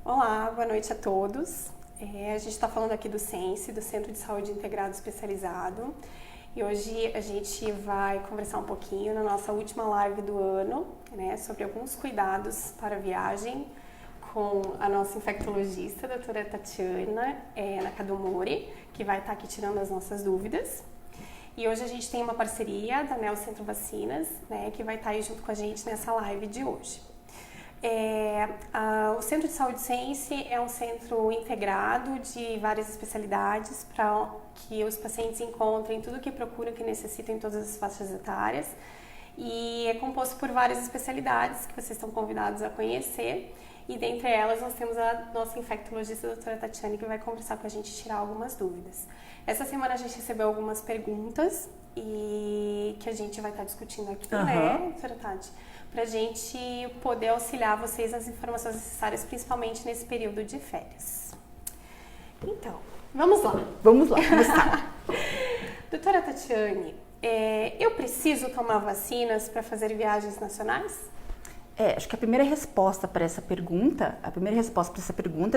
Olá, boa noite a todos. A gente está falando aqui do CENSE, do Centro de Saúde Integrado Especializado. E hoje a gente vai conversar um pouquinho na nossa última live do ano, né, sobre alguns cuidados para a viagem com a nossa infectologista, a doutora Tatiana Nakadomori, que vai estar aqui tirando as nossas dúvidas. E hoje a gente tem uma parceria da Neo Centro Vacinas, né, que vai estar aí junto com a gente nessa live de hoje. O Centro de Saúde CENSE é um centro integrado de várias especialidades para que os pacientes encontrem tudo o que procuram, que necessitam em todas as faixas etárias. E é composto por várias especialidades que vocês estão convidados a conhecer. E dentre elas nós temos a nossa infectologista, a doutora Tatiana, que vai conversar com a gente e tirar algumas dúvidas. Essa semana a gente recebeu algumas perguntas e que a gente vai estar discutindo aqui, né, doutora Tati? Para a gente poder auxiliar vocês nas informações necessárias, principalmente nesse período de férias. Então, vamos lá. Vamos lá, começar. Doutora Tatiane, eu preciso tomar vacinas para fazer viagens nacionais? Acho que a primeira resposta para essa pergunta,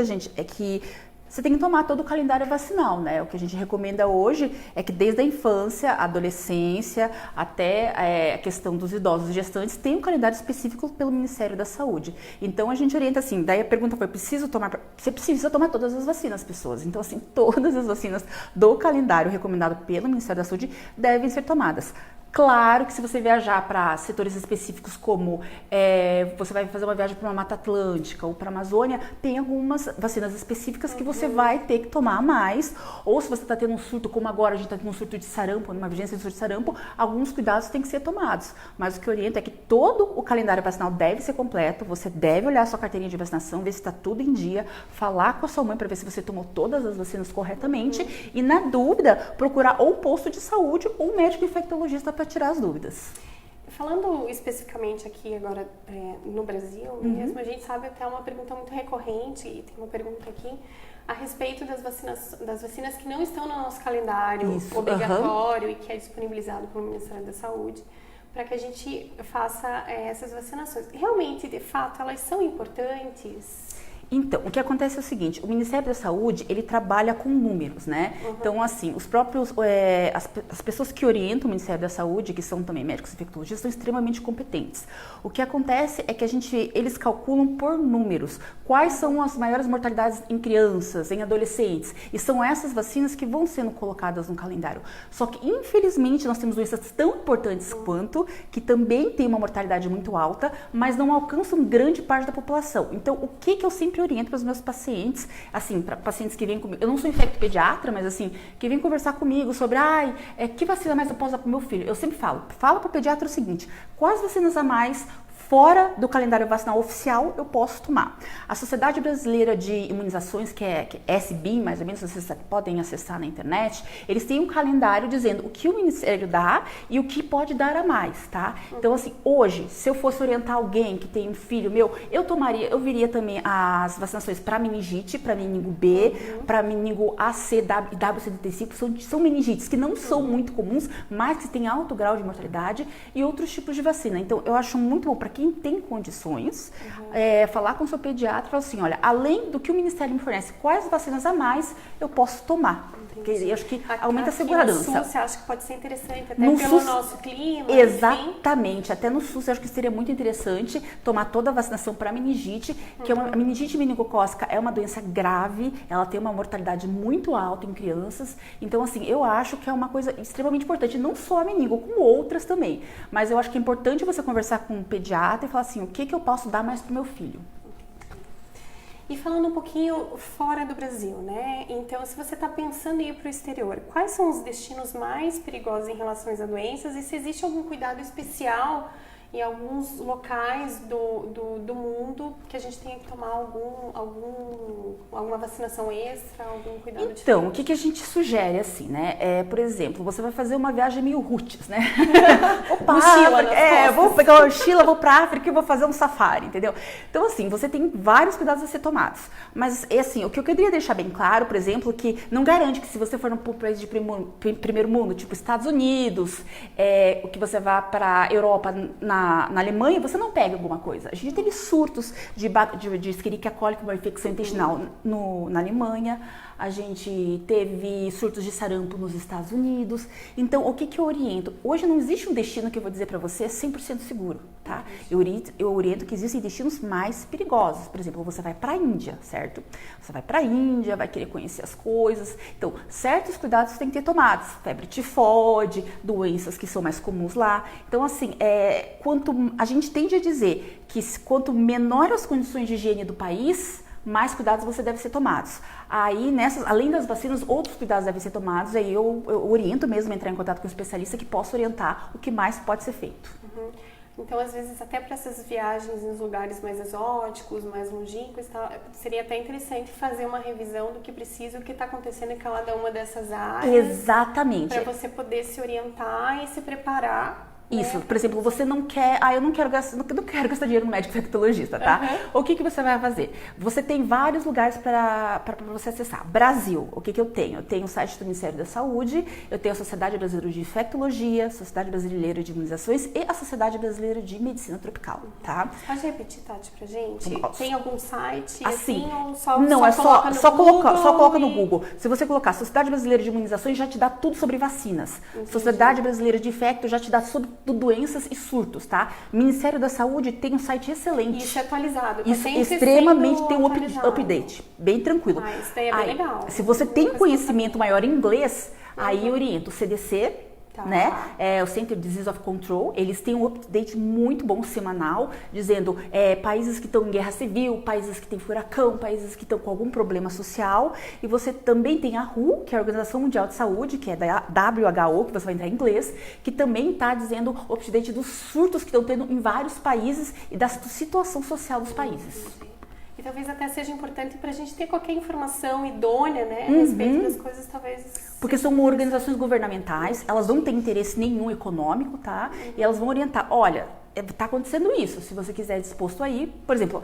gente, é que você tem que tomar todo o calendário vacinal, né? O que a gente recomenda hoje é que desde a infância, a adolescência, até a questão dos idosos gestantes, tem um calendário específico pelo Ministério da Saúde. Então a gente orienta assim, daí a pergunta foi, você precisa tomar todas as vacinas, pessoas. Então assim, todas as vacinas do calendário recomendado pelo Ministério da Saúde devem ser tomadas. Claro que se você viajar para setores específicos como você vai fazer uma viagem para uma Mata Atlântica ou para a Amazônia, tem algumas vacinas específicas que você vai ter que tomar mais. Ou se você está tendo um surto, como agora a gente está tendo um surto de sarampo, numa vigência de surto de sarampo, alguns cuidados têm que ser tomados. Mas o que eu oriento é que todo o calendário vacinal deve ser completo, você deve olhar a sua carteirinha de vacinação, ver se está tudo em dia, falar com a sua mãe para ver se você tomou todas as vacinas corretamente e, na dúvida, procurar ou posto de saúde ou médico infectologista para tirar as dúvidas. Falando especificamente aqui agora no Brasil mesmo, a gente sabe até uma pergunta muito recorrente, e tem uma pergunta aqui a respeito das vacinas que não estão no nosso calendário obrigatório e que é disponibilizado pelo Ministério da Saúde, para que a gente faça essas vacinações. Realmente, de fato, elas são importantes? Então, o que acontece é o seguinte, o Ministério da Saúde, ele trabalha com números, né? Então, assim, os próprios, as pessoas que orientam o Ministério da Saúde, que são também médicos infectologistas, são extremamente competentes. O que acontece é que eles calculam por números quais são as maiores mortalidades em crianças, em adolescentes, e são essas vacinas que vão sendo colocadas no calendário. Só que, infelizmente, nós temos doenças tão importantes quanto, que também têm uma mortalidade muito alta, mas não alcançam grande parte da população. Então, o que eu sempre oriento para os meus pacientes, assim, para pacientes que vêm comigo, eu não sou infectopediatra, mas assim, que vêm conversar comigo sobre, que vacina mais eu posso dar para o meu filho? Eu sempre fala para o pediatra o seguinte, quais vacinas a mais fora do calendário vacinal oficial eu posso tomar? A Sociedade Brasileira de Imunizações, que é SBIM, mais ou menos, vocês podem acessar na internet, eles têm um calendário dizendo o que o Ministério dá e o que pode dar a mais, tá? Então, assim, hoje, se eu fosse orientar alguém que tem um filho meu, eu viria também as vacinações para meningite, para meningo B, para meningo AC e WCD5, são meningites que não são muito comuns, mas que têm alto grau de mortalidade, e outros tipos de vacina. Então, eu acho muito bom para quem tem condições, falar com o seu pediatra e falar assim, olha, além do que o Ministério me fornece, quais vacinas a mais eu posso tomar? Porque eu acho que aumenta a segurança. No SUS, você acha que pode ser interessante, até no pelo SUS, nosso clima? Exatamente, enfim. Até no SUS eu acho que seria muito interessante tomar toda a vacinação para meningite, que a meningite meningocócica é uma doença grave, ela tem uma mortalidade muito alta em crianças, então assim, eu acho que é uma coisa extremamente importante, não só a meningo, como outras também, mas eu acho que é importante você conversar com um pediatra e falar assim, o que eu posso dar mais para o meu filho? E falando um pouquinho fora do Brasil, né? Então, se você está pensando em ir para o exterior, quais são os destinos mais perigosos em relação às doenças e se existe algum cuidado especial em alguns locais do mundo que a gente tenha que tomar alguma vacinação extra, algum cuidado diferente? Então, o que a gente sugere, assim, né? Por exemplo, você vai fazer uma viagem meio roots, né? Vou pegar uma mochila, vou pra África e vou fazer um safari, entendeu? Então, assim, você tem vários cuidados a ser tomados. Mas, assim, o que eu queria deixar bem claro, por exemplo, que não garante que se você for num país de primeiro mundo, tipo Estados Unidos, o que você vá pra Europa, na na Alemanha, você não pega alguma coisa. A gente teve surtos de Escherichia coli, que é uma infecção intestinal na Alemanha. A gente teve surtos de sarampo nos Estados Unidos. Então, o que eu oriento? Hoje não existe um destino que eu vou dizer para você 100% seguro, tá? Eu oriento que existem destinos mais perigosos. Por exemplo, você vai para a Índia, certo? Você vai para a Índia, vai querer conhecer as coisas. Então, certos cuidados têm que ter tomados. Febre tifoide, doenças que são mais comuns lá. Então, assim, a gente tende a dizer que quanto menor as condições de higiene do país, mais cuidados você deve ser tomados. Aí, além das vacinas, outros cuidados devem ser tomados. Aí eu oriento mesmo a entrar em contato com um especialista que possa orientar o que mais pode ser feito. Uhum. Então, às vezes, até para essas viagens nos lugares mais exóticos, mais longínquos, seria até interessante fazer uma revisão do que precisa, o que está acontecendo em cada uma dessas áreas. Exatamente. Para você poder se orientar e se preparar. Isso, por exemplo, você não quer, eu não quero gastar dinheiro no médico infectologista, tá? O que você vai fazer? Você tem vários lugares para você acessar. Brasil, o que eu tenho? Eu tenho o site do Ministério da Saúde, eu tenho a Sociedade Brasileira de Infectologia, a Sociedade Brasileira de Imunizações e a Sociedade Brasileira de Medicina Tropical, tá? Pode repetir, Tati, pra gente? Tem algum site assim? Ou só coloca no Google. Se você colocar Sociedade Brasileira de Imunizações, já te dá tudo sobre vacinas. Entendi. Sociedade Brasileira de Infecto já te dá sobre doenças e surtos, tá? Ministério da Saúde tem um site excelente. Isso é atualizado. Isso extremamente tem um update, bem tranquilo. Isso daí é bem legal. Se você tem conhecimento maior em inglês, aí eu oriento o CDC, né? O Center Disease of Control, eles têm um update muito bom semanal, dizendo países que estão em guerra civil, países que têm furacão, países que estão com algum problema social. E você também tem a WHO, que é a Organização Mundial de Saúde, que é da WHO, que você vai entrar em inglês, que também está dizendo o update dos surtos que estão tendo em vários países e da situação social dos países. E talvez até seja importante para a gente ter qualquer informação idônea, né, a respeito das coisas, talvez... Porque são organizações governamentais, elas não têm interesse nenhum econômico, tá? E elas vão orientar, olha, está acontecendo isso, se você quiser disposto a ir, por exemplo,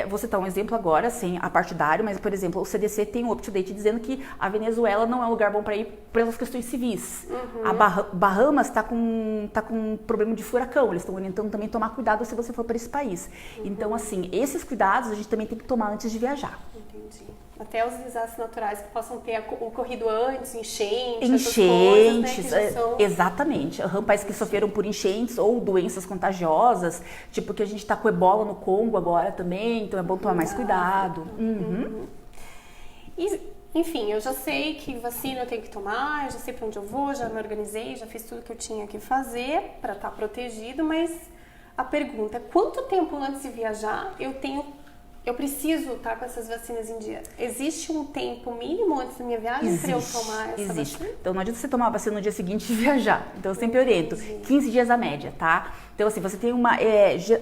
vou citar um exemplo agora, sem a partidário, mas, por exemplo, o CDC tem um up-to-date dizendo que a Venezuela não é um lugar bom para ir pelas questões civis. A Bahamas está com problema de furacão, eles estão orientando também tomar cuidado se você for para esse país. Então, assim, esses cuidados a gente também tem que tomar antes de viajar. Entendi. Até os desastres naturais que possam ter ocorrido antes, enchentes, enchentes, né, são... exatamente. Países que sofreram por enchentes ou doenças contagiosas, tipo que a gente está com ebola no Congo agora também, então é bom tomar mais cuidado. E, enfim, eu já sei que vacina eu tenho que tomar, eu já sei para onde eu vou, já me organizei, já fiz tudo que eu tinha que fazer para estar protegido, mas a pergunta é quanto tempo antes de viajar eu preciso estar com essas vacinas em dia? Existe um tempo mínimo antes da minha viagem para eu tomar essa vacina? Então não adianta você tomar a vacina no dia seguinte e viajar. Então eu sempre oriento. 15 dias a média, tá? Então assim, você tem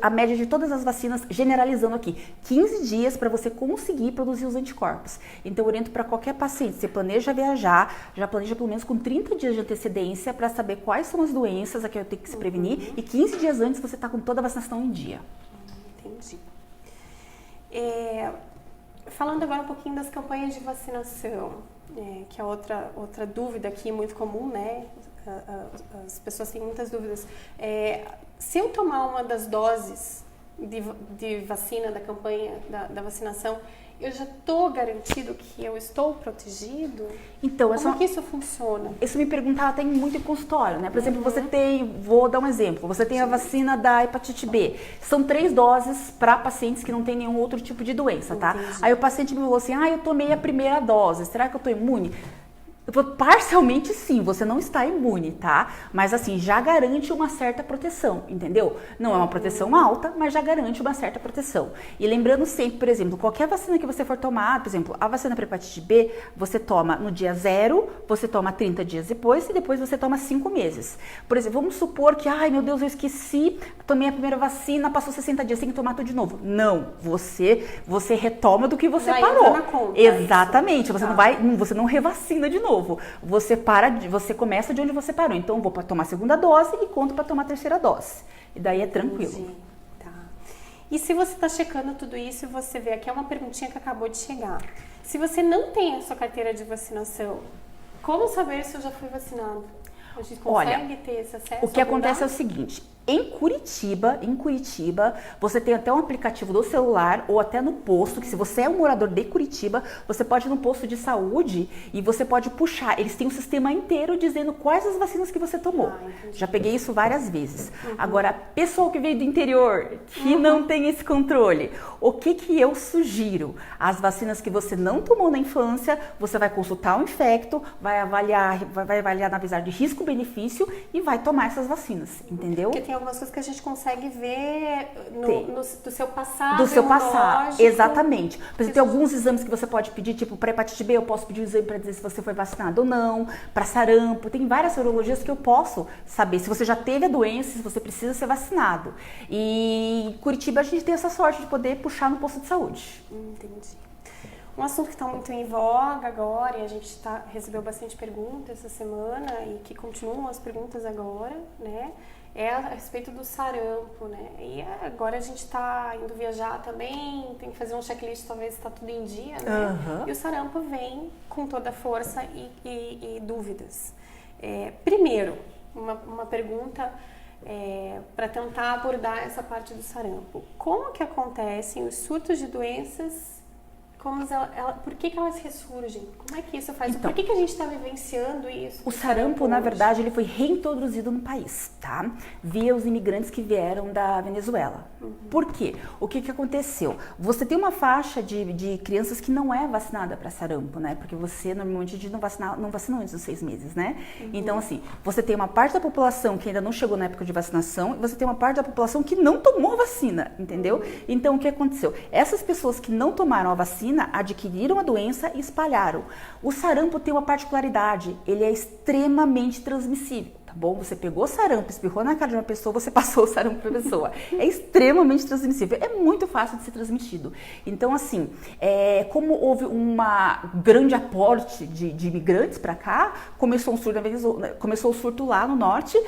a média de todas as vacinas, generalizando aqui, 15 dias para você conseguir produzir os anticorpos. Então eu oriento para qualquer paciente, você planeja viajar, já planeja pelo menos com 30 dias de antecedência para saber quais são as doenças a que eu tenho que se prevenir e 15 dias antes você está com toda a vacinação em dia. Entendi. Falando agora um pouquinho das campanhas de vacinação, que é outra dúvida aqui muito comum, né? As pessoas têm muitas dúvidas. Se eu tomar uma das doses de vacina da campanha da vacinação, eu já estou garantido que eu estou protegido? Então, como que isso funciona? Isso me perguntava até muito em consultório, né? Por exemplo, vou dar um exemplo, você tem a vacina da hepatite B. São 3 doses para pacientes que não têm nenhum outro tipo de doença, tá? Entendi. Aí o paciente me falou assim, eu tomei a primeira dose, será que eu estou imune? Parcialmente sim, você não está imune, tá? Mas assim, já garante uma certa proteção, entendeu? Não é uma proteção alta, mas já garante uma certa proteção. E lembrando sempre, por exemplo, qualquer vacina que você for tomar, por exemplo, a vacina para hepatite B, você toma no dia 0, você toma 30 dias depois e depois você toma 5 meses. Por exemplo, vamos supor que, meu Deus, eu esqueci, tomei a primeira vacina, passou 60 dias, tem que tomar tudo de novo. Não, você retoma do que você parou. Na conta, exatamente, você não revacina de novo. Você começa de onde você parou. Então, vou para tomar a segunda dose e conto para tomar a terceira dose. E daí é tranquilo. Tá. E se você está checando tudo isso e você vê, aqui é uma perguntinha que acabou de chegar. Se você não tem a sua carteira de vacinação, como saber se eu já fui vacinado? A gente consegue ter esse acesso? O que acontece é o seguinte, Em Curitiba, você tem até um aplicativo do celular ou até no posto, que se você é um morador de Curitiba, você pode ir no posto de saúde e você pode puxar. Eles têm um sistema inteiro dizendo quais as vacinas que você tomou. Já peguei isso várias vezes. Agora, pessoal que veio do interior, que não tem esse controle, o que eu sugiro? As vacinas que você não tomou na infância, você vai consultar o infecto, vai avaliar na visão de risco-benefício e vai tomar essas vacinas, entendeu? Tem algumas coisas que a gente consegue ver do seu passado. Do seu passado, exatamente. Por exemplo, tem alguns exames que você pode pedir, tipo, para hepatite B, eu posso pedir um exame para dizer se você foi vacinado ou não, para sarampo, tem várias sorologias que eu posso saber se você já teve a doença, se você precisa ser vacinado. E em Curitiba a gente tem essa sorte de poder puxar no posto de saúde. Entendi. Um assunto que está muito em voga agora, e a gente recebeu bastante perguntas essa semana, e que continuam as perguntas agora, né? É a respeito do sarampo, né? E agora a gente está indo viajar também, tem que fazer um checklist, talvez está tudo em dia, né? E o sarampo vem com toda a força e dúvidas. Primeiro, uma pergunta para tentar abordar essa parte do sarampo. Como que acontecem os surtos de doenças? Por que elas ressurgem? Como é que isso faz? Então, por que a gente está vivenciando isso? O sarampo, na verdade, ele foi reintroduzido no país, tá? Via os imigrantes que vieram da Venezuela. Por quê? O que aconteceu? Você tem uma faixa de crianças que não é vacinada para sarampo, né? Porque você, normalmente, não vacina antes dos 6 meses, né? Então, assim, você tem uma parte da população que ainda não chegou na época de vacinação e você tem uma parte da população que não tomou a vacina, entendeu? Então, o que aconteceu? Essas pessoas que não tomaram a vacina adquiriram a doença e espalharam. O sarampo tem uma particularidade, ele é extremamente transmissível, tá bom? Você pegou sarampo, espirrou na cara de uma pessoa, você passou o sarampo para a pessoa. É extremamente transmissível, é muito fácil de ser transmitido. Então, assim, como houve um grande aporte de imigrantes para cá, começou o surto lá no norte,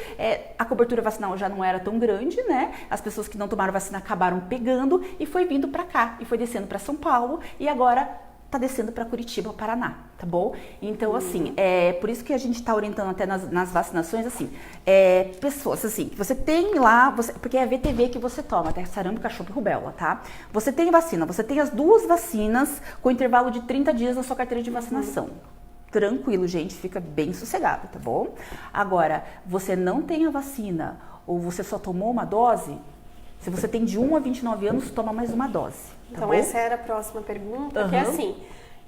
a cobertura vacinal já não era tão grande, né? As pessoas que não tomaram vacina acabaram pegando e foi vindo para cá, e foi descendo para São Paulo, e agora tá descendo para Curitiba, Paraná, tá bom? Então, assim, por isso que a gente tá orientando até nas vacinações, assim, pessoas, assim, que você tem lá, porque é a VTV que você toma, até sarampo, cachumba e rubéola, tá? Você tem vacina, você tem as 2 vacinas com intervalo de 30 dias na sua carteira de vacinação. Tranquilo, gente, fica bem sossegado, tá bom? Agora, você não tem a vacina ou você só tomou uma dose, se você tem de 1 a 29 anos, toma mais uma dose. Tá então, bom? Essa era a próxima pergunta, que é assim,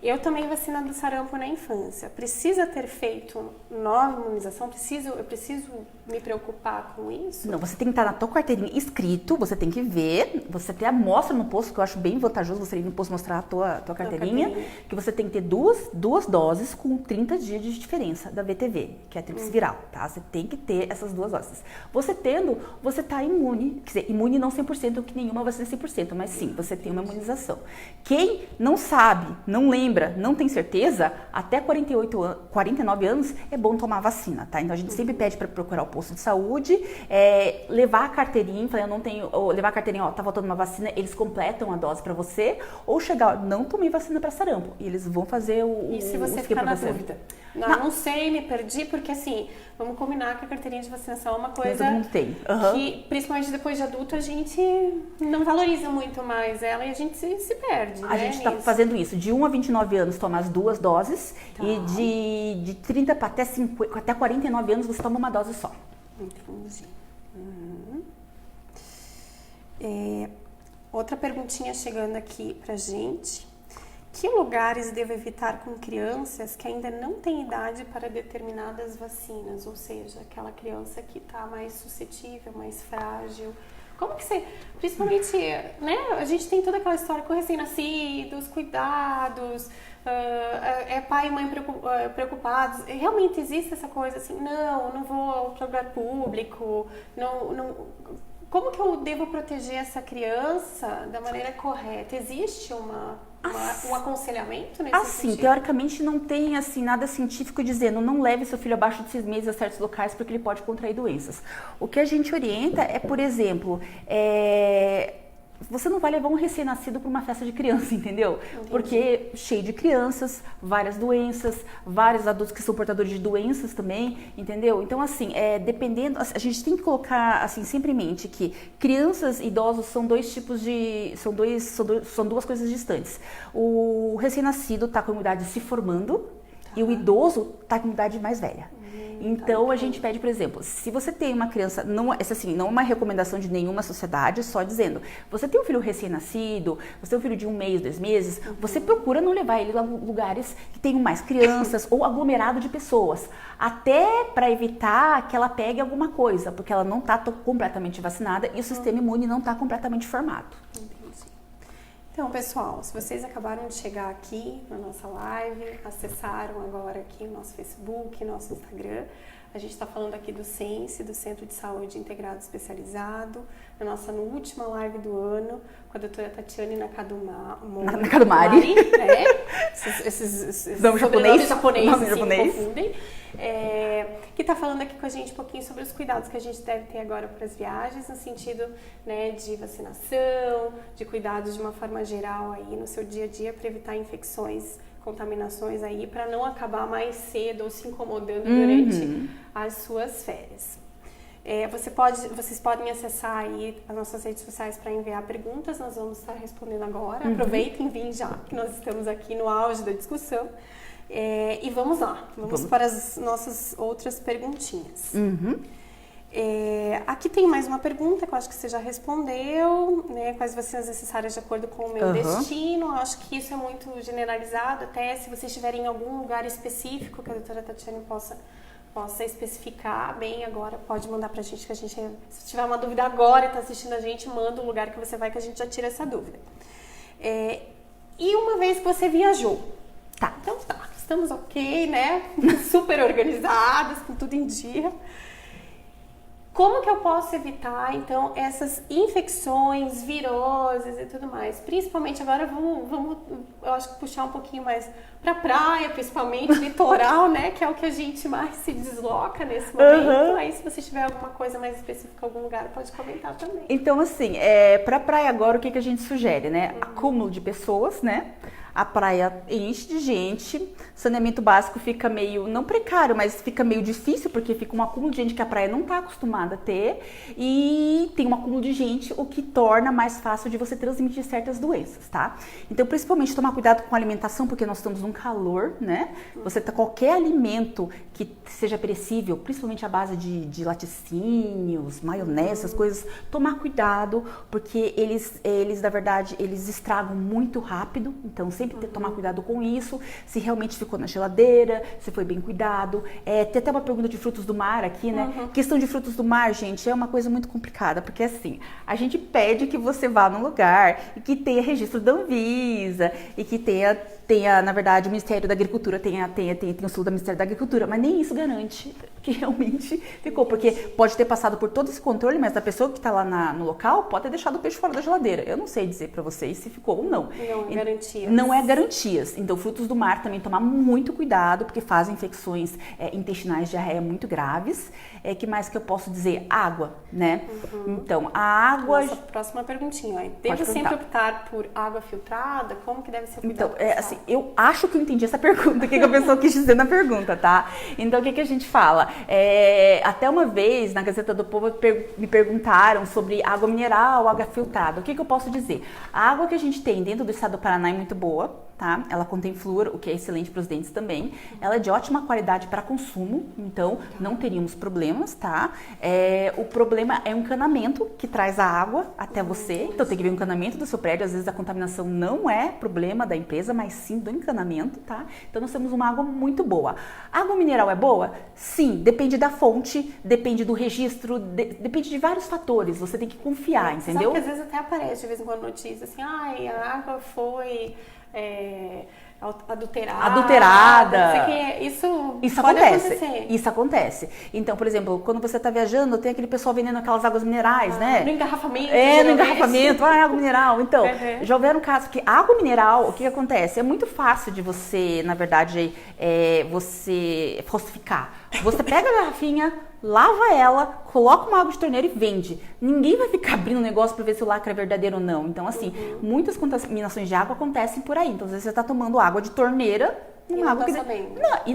eu tomei vacina do sarampo na infância. Precisa ter feito nova imunização? Eu preciso me preocupar com isso? Não, você tem que estar na tua carteirinha escrito, você tem que ver, você tem a amostra no posto, que eu acho bem vantajoso você ir no posto mostrar a tua carteirinha, que você tem que ter duas doses com 30 dias de diferença da VTV, que é a tríplice viral, tá? Você tem que ter essas 2 doses. Você tendo, você tá imune, quer dizer, imune não 100%, que nenhuma vacina é 100%, mas sim, você tem uma imunização. Quem não sabe, não lembra, não tem certeza, até 49 anos é bom tomar vacina, tá? Então a gente sempre pede para procurar o posto de saúde, levar a carteirinha, falar, eu não tenho, ou levar a carteirinha, ó, tá faltando uma vacina, eles completam a dose para você, ou chegar, não tomei vacina para sarampo, e eles vão fazer E se você ficar na dúvida? Não sei, me perdi, porque assim, vamos combinar que a carteirinha de vacinação é uma coisa que, principalmente depois de adulto, a gente não valoriza muito mais ela e a gente se perde. A gente está fazendo isso, de 1 a 29 anos toma as 2 doses, e de 30 até 49 anos você toma uma dose só. Entendi. Outra perguntinha chegando aqui pra gente. Que lugares devo evitar com crianças que ainda não têm idade para determinadas vacinas? Ou seja, aquela criança que está mais suscetível, mais frágil. Como que você... Principalmente, né? A gente tem toda aquela história com recém-nascidos, cuidados, pai e mãe preocupados. Realmente existe essa coisa assim, não vou para o lugar público, Como que eu devo proteger essa criança da maneira correta? Existe um aconselhamento nesse sentido? Teoricamente não tem assim, nada científico dizendo não leve seu filho abaixo de 6 meses a certos locais porque ele pode contrair doenças. O que a gente orienta é, por exemplo, você não vai levar um recém-nascido para uma festa de criança, entendeu? Entendi. Porque cheio de crianças, várias doenças, vários adultos que são portadores de doenças também, entendeu? Então, assim, dependendo, a gente tem que colocar, assim, sempre em mente que crianças e idosos são dois tipos de, são duas coisas distantes. O recém-nascido está com a idade se formando e o idoso está com a idade mais velha. Então, a gente pede, por exemplo, se você tem uma criança, não é uma recomendação de nenhuma sociedade, só dizendo, você tem um filho recém-nascido, você tem um filho de 1 mês, 2 meses, você procura não levar ele a lugares que tenham mais crianças ou aglomerado de pessoas, até para evitar que ela pegue alguma coisa, porque ela não está completamente vacinada e o sistema imune não está completamente formado. Então, pessoal, se vocês acabaram de chegar aqui na nossa live, acessaram agora aqui o nosso Facebook, nosso Instagram, a gente está falando aqui do CENSE, do Centro de Saúde Integrado Especializado, na nossa última live do ano, com a doutora Tatiane Nakadumari, né? Esses nome japoneses nome se japonês. confundem. Que está falando aqui com a gente um pouquinho sobre os cuidados que a gente deve ter agora para as viagens, no sentido, né, de vacinação, de cuidados de uma forma geral aí no seu dia a dia para evitar infecções, contaminações aí, para não acabar mais cedo ou se incomodando durante as suas férias. Vocês podem acessar aí as nossas redes sociais para enviar perguntas, nós vamos estar respondendo agora. Aproveitem, vim já, que nós estamos aqui no auge da discussão. E vamos lá, vamos para as nossas outras perguntinhas. Aqui tem mais uma pergunta que eu acho que você já respondeu, né? Quais vacinas necessárias de acordo com o meu destino? Eu acho que isso é muito generalizado, até se vocês estiverem em algum lugar específico que a doutora Tatiane possa especificar bem agora, pode mandar pra gente, que a gente, se tiver uma dúvida agora e está assistindo a gente, manda o lugar que você vai que a gente já tira essa dúvida. E uma vez que você viajou, então estamos ok, né? Super organizadas, com tudo em dia. Como que eu posso evitar, então, essas infecções, viroses e tudo mais? Principalmente agora, vamos eu acho que puxar um pouquinho mais pra praia, principalmente, litoral, né? Que é o que a gente mais se desloca nesse momento. Aí, se você tiver alguma coisa mais específica em algum lugar, pode comentar também. Então, assim, pra praia agora, o que a gente sugere, né? Acúmulo de pessoas, né? A praia enche de gente, saneamento básico fica meio, não precário, mas fica meio difícil, porque fica um acúmulo de gente que a praia não está acostumada a ter, e tem um acúmulo de gente, o que torna mais fácil de você transmitir certas doenças, tá? Então, principalmente, tomar cuidado com a alimentação, porque nós estamos num calor, né? Você tá, qualquer alimento que seja perecível, principalmente à base de laticínios, maionese, essas coisas, tomar cuidado, porque eles, na verdade, eles estragam muito rápido, então sempre tomar cuidado com isso, se realmente ficou na geladeira, se foi bem cuidado. Tem até uma pergunta de frutos do mar aqui, né? Questão de frutos do mar, gente, é uma coisa muito complicada, porque assim, a gente pede que você vá num lugar e que tenha registro da Anvisa e que tenha, na verdade, o Ministério da Agricultura, tem o selo do Ministério da Agricultura, mas nem isso garante que realmente ficou, porque pode ter passado por todo esse controle, mas a pessoa que está lá no local pode ter deixado o peixe fora da geladeira. Eu não sei dizer para vocês se ficou ou não. Não é garantia. Não é garantias. Então, frutos do mar também tomar muito cuidado, porque fazem infecções intestinais, diarreia muito graves. Que mais que eu posso dizer? Água, né? Então, a água... Nossa, próxima perguntinha. Devo sempre optar por água filtrada? Como que deve ser cuidado? Então, assim, eu acho que eu entendi essa pergunta, o que a pessoa quis dizer na pergunta, tá? Então, o que a gente fala? Até uma vez, na Gazeta do Povo, me perguntaram sobre água mineral, água filtrada. O que eu posso dizer? A água que a gente tem dentro do estado do Paraná é muito boa, tá? Ela contém flúor, o que é excelente para os dentes também. Ela é de ótima qualidade para consumo, então não teríamos problemas, tá? O problema é o encanamento que traz a água até você, então tem que ver o encanamento do seu prédio. Às vezes a contaminação não é problema da empresa, mas sim do encanamento, tá? Então nós temos uma água muito boa. A água mineral é boa? Sim, depende da fonte, depende do registro, depende de vários fatores, você tem que confiar, entendeu? Sabe que às vezes até aparece de vez em quando notícia assim, a água foi adulterada. Não sei que, isso pode acontecer. Isso acontece. Então, por exemplo, quando você está viajando, tem aquele pessoal vendendo aquelas águas minerais, né? No engarrafamento. No engarrafamento. Água mineral. Então, já houveram casos que água mineral, o que acontece? É muito fácil de você, na verdade, você falsificar. Você pega a garrafinha, lava ela, coloca uma água de torneira e vende. Ninguém vai ficar abrindo o negócio para ver se o lacre é verdadeiro ou não. Então, assim, muitas contaminações de água acontecem por aí. Então, às vezes você está tomando água de torneira, uma água e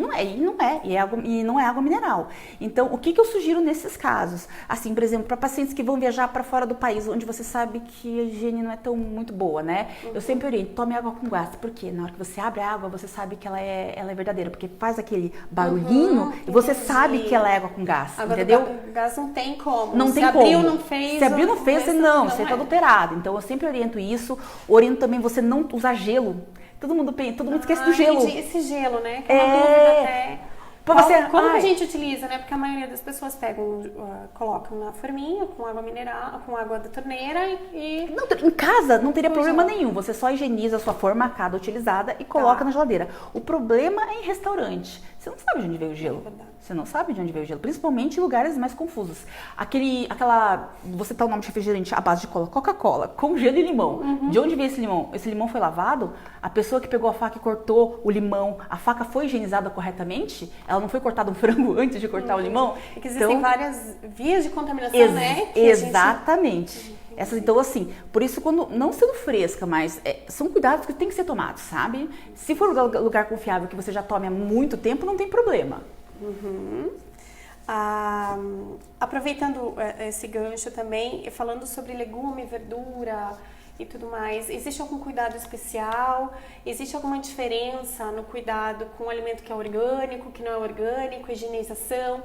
não é água mineral. Então, o que eu sugiro nesses casos? Assim, por exemplo, para pacientes que vão viajar para fora do país, onde você sabe que a higiene não é tão muito boa, né? Eu sempre oriento, tome água com gás, porque na hora que você abre a água, você sabe que ela é verdadeira, porque faz aquele barulhinho e você sabe que ela é água com gás, entendeu? Gás não tem como. Não tem como. Abriu, não fez. Se abriu, não fez, você está adulterado. Então, eu sempre oriento isso. Oriento também você não usar gelo. Todo mundo esquece do gelo. Esse gelo, né? Que é uma dúvida até. Como que a gente utiliza, né? Porque a maioria das pessoas colocam na forminha com água mineral, com água da torneira e... Não, em casa não teria problema nenhum. Você só higieniza a sua forma cada utilizada e coloca na geladeira. O problema é em restaurante. Você não sabe de onde veio o gelo. Você não sabe de onde veio o gelo. Principalmente em lugares mais confusos. Você tá o nome de refrigerante à base de Coca-Cola, com gelo e limão. De onde veio esse limão? Esse limão foi lavado? A pessoa que pegou a faca e cortou o limão, a faca foi higienizada corretamente? Ela não foi cortada um frango antes de cortar o limão? É que existem várias vias de contaminação, né? Exatamente. Então, assim, por isso, não sendo fresca, mas são cuidados que tem que ser tomados, sabe? Se for um lugar confiável que você já tome há muito tempo, não tem problema. Aproveitando esse gancho também, falando sobre legume, verdura e tudo mais, existe algum cuidado especial? Existe alguma diferença no cuidado com o alimento que é orgânico, que não é orgânico, higienização?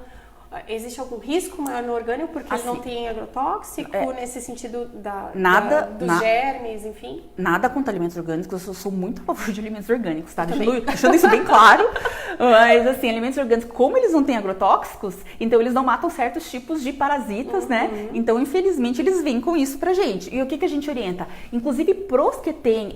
Existe algum risco maior no orgânico porque ele não tem agrotóxico, nesse sentido dos germes, enfim? Nada contra alimentos orgânicos, eu sou muito a favor de alimentos orgânicos, tá? Deixando isso bem claro. Mas, assim, alimentos orgânicos, como eles não têm agrotóxicos, então eles não matam certos tipos de parasitas, né? Então, infelizmente, eles vêm com isso pra gente. E o que a gente orienta? Inclusive, pros que têm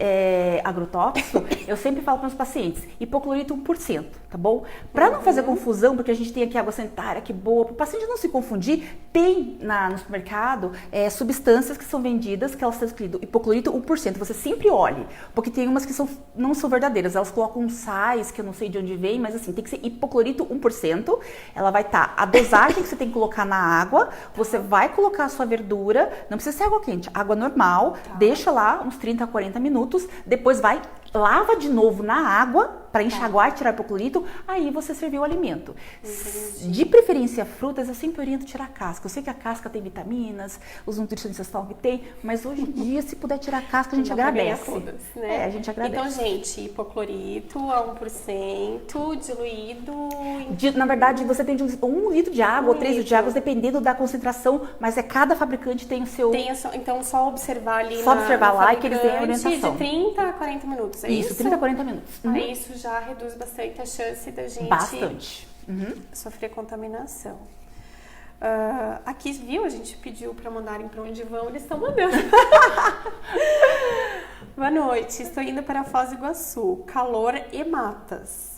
agrotóxico, eu sempre falo para os pacientes, hipoclorito 1%, tá bom? Pra não fazer confusão, porque a gente tem aqui água sanitária, que boa, para o paciente não se confundir, tem no supermercado substâncias que são vendidas, que elas estão escritas hipoclorito 1%. Você sempre olhe, porque tem umas que não são verdadeiras. Elas colocam sais, que eu não sei de onde vem, mas assim, tem que ser hipoclorito 1%. Ela vai estar, a dosagem que você tem que colocar na água, você vai colocar a sua verdura, não precisa ser água quente, água normal, deixa lá uns 30 a 40 minutos, depois lava de novo na água, para enxaguar e tirar o hipoclorito, aí você serviu o alimento. De preferência frutas, eu sempre oriento tirar a casca. Eu sei que a casca tem vitaminas, os nutricionistas falam que tem, mas hoje em dia, se puder tirar a casca, a gente agradece. Todas, né? A gente agradece. Então, gente, hipoclorito a 1%, diluído... Na verdade, você tem 1 litro de água ou 3 litros de água, dependendo da concentração, mas cada fabricante tem o seu... Então, só observar ali observar lá e que eles têm a orientação. De 30 a 40 minutos, é isso? 30 a 40 minutos. Aí isso já reduz bastante a chance da gente sofrer contaminação. Aqui, viu? A gente pediu para mandarem para onde vão, eles estão mandando. Boa noite, estou indo para Foz do Iguaçu, calor e matas.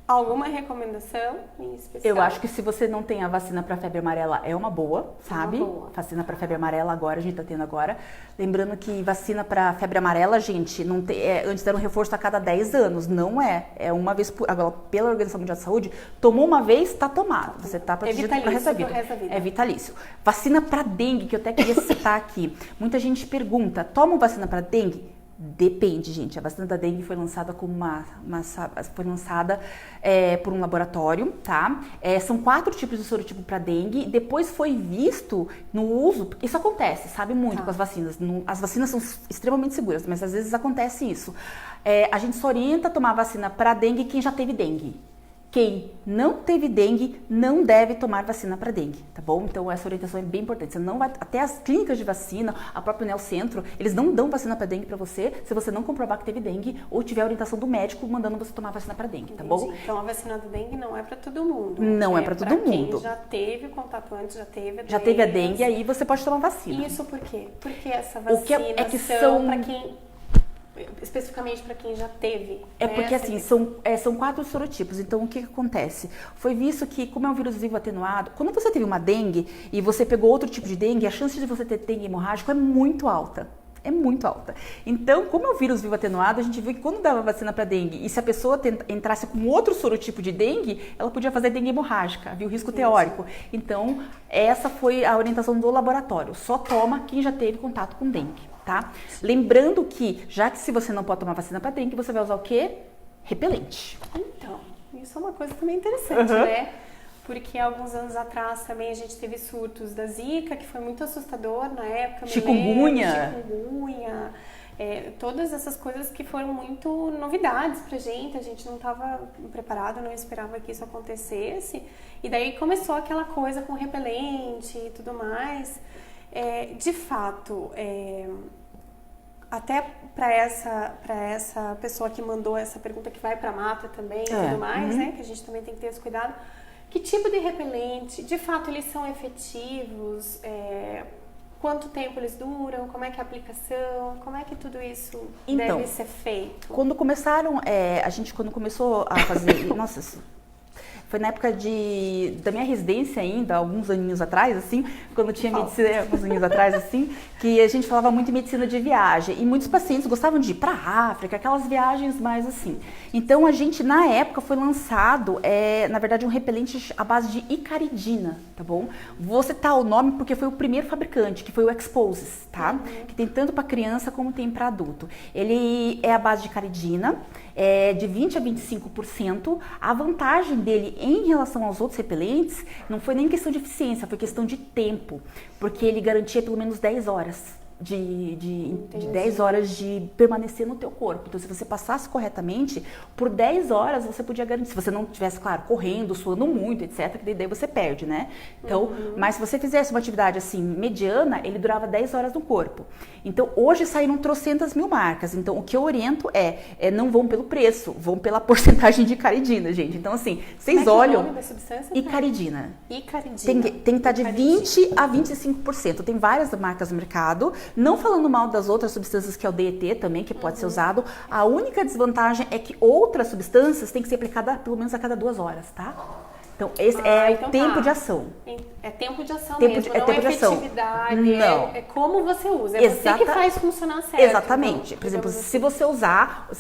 Alguma recomendação em especial? Eu acho que se você não tem a vacina para febre amarela, é uma boa, sabe? Vacina para febre amarela agora, a gente tá tendo agora. Lembrando que vacina para febre amarela, gente, não antes era um reforço a cada 10 anos, não é. É uma vez agora, pela Organização Mundial de Saúde, tomou uma vez, tá tomado. Você tá protegido pro resto da vida. É vitalício. Vacina para dengue, que eu até queria citar aqui. Muita gente pergunta, toma vacina para dengue? Depende, gente. A vacina da dengue foi lançada como por um laboratório, tá? São 4 tipos de sorotipo para dengue. Depois foi visto no uso, porque isso acontece, sabe muito com as vacinas. As vacinas são extremamente seguras, mas às vezes acontece isso. A gente só orienta a tomar vacina para dengue quem já teve dengue. Quem não teve dengue não deve tomar vacina para dengue, tá bom? Então essa orientação é bem importante. Você não vai, até as clínicas de vacina, a própria Neocentro, eles não dão vacina para dengue para você se você não comprovar que teve dengue ou tiver a orientação do médico mandando você tomar vacina para dengue, tá bom? Então a vacina da dengue não é para todo mundo. Não é para todo mundo. Quem já teve contato antes, já teve a dengue, aí você pode tomar vacina. Isso por quê? Porque essa vacina são para quem especificamente para quem já teve? É porque assim, são 4 sorotipos, então o que acontece? Foi visto que, como é um vírus vivo atenuado, quando você teve uma dengue e você pegou outro tipo de dengue, a chance de você ter dengue hemorrágico é muito alta. É muito alta. Então, como é um vírus vivo atenuado, a gente viu que quando dava vacina para dengue e se a pessoa entrasse com outro sorotipo de dengue, ela podia fazer dengue hemorrágica, havia o risco teórico. Então, essa foi a orientação do laboratório. Só toma quem já teve contato com dengue, tá? Lembrando que, já que se você não pode tomar vacina para dengue, você vai usar o quê? Repelente. Então, isso é uma coisa também interessante, né? Porque alguns anos atrás também a gente teve surtos da Zika, que foi muito assustador na época. Chikungunya. Todas essas coisas que foram muito novidades pra gente. A gente não estava preparado, não esperava que isso acontecesse. E daí começou aquela coisa com repelente e tudo mais. De fato, até para essa pessoa que mandou essa pergunta, que vai pra mata também e tudo mais, né? Que a gente também tem que ter esse cuidado. Que tipo de repelente, de fato, eles são efetivos? Quanto tempo eles duram? Como é que é a aplicação? Como é que tudo isso deve ser feito? Quando começaram, quando começou a fazer... Nossa, foi na época da minha residência ainda, alguns aninhos atrás, assim, quando tinha medicina, alguns aninhos atrás, assim, que a gente falava muito em medicina de viagem. E muitos pacientes gostavam de ir para a África, aquelas viagens mais assim. Então, a gente, na época, foi lançado, na verdade, um repelente à base de icaridina, tá bom? Vou citar o nome porque foi o primeiro fabricante, que foi o Exposes, tá? Que tem tanto para criança como tem para adulto. Ele é à base de icaridina, de 20% a 25%. A vantagem dele em relação aos outros repelentes não foi nem questão de eficiência, foi questão de tempo, porque ele garantia pelo menos 10 horas. De 10 horas de permanecer no teu corpo. Então, se você passasse corretamente, por 10 horas você podia garantir. Se você não estivesse, claro, correndo, suando muito, etc., que daí você perde, né? Então, mas se você fizesse uma atividade assim, mediana, ele durava 10 horas no corpo. Então, hoje saíram trocentas mil marcas. Então, o que eu oriento não vão pelo preço, vão pela porcentagem de icaridina, gente. Então, assim, vocês olham... É o nome da substância? Icaridina. Icaridina. Tem que estar de 20% a 25%. Tem várias marcas no mercado. Não falando mal das outras substâncias, que é o DET também, que pode ser usado. A única desvantagem é que outras substâncias têm que ser aplicadas pelo menos a cada 2 horas, tá? Então, esse o tempo de ação. É tempo de ação mesmo, não é efetividade. Não. É como você usa, é você que faz funcionar certo. Exatamente. Por exemplo, se você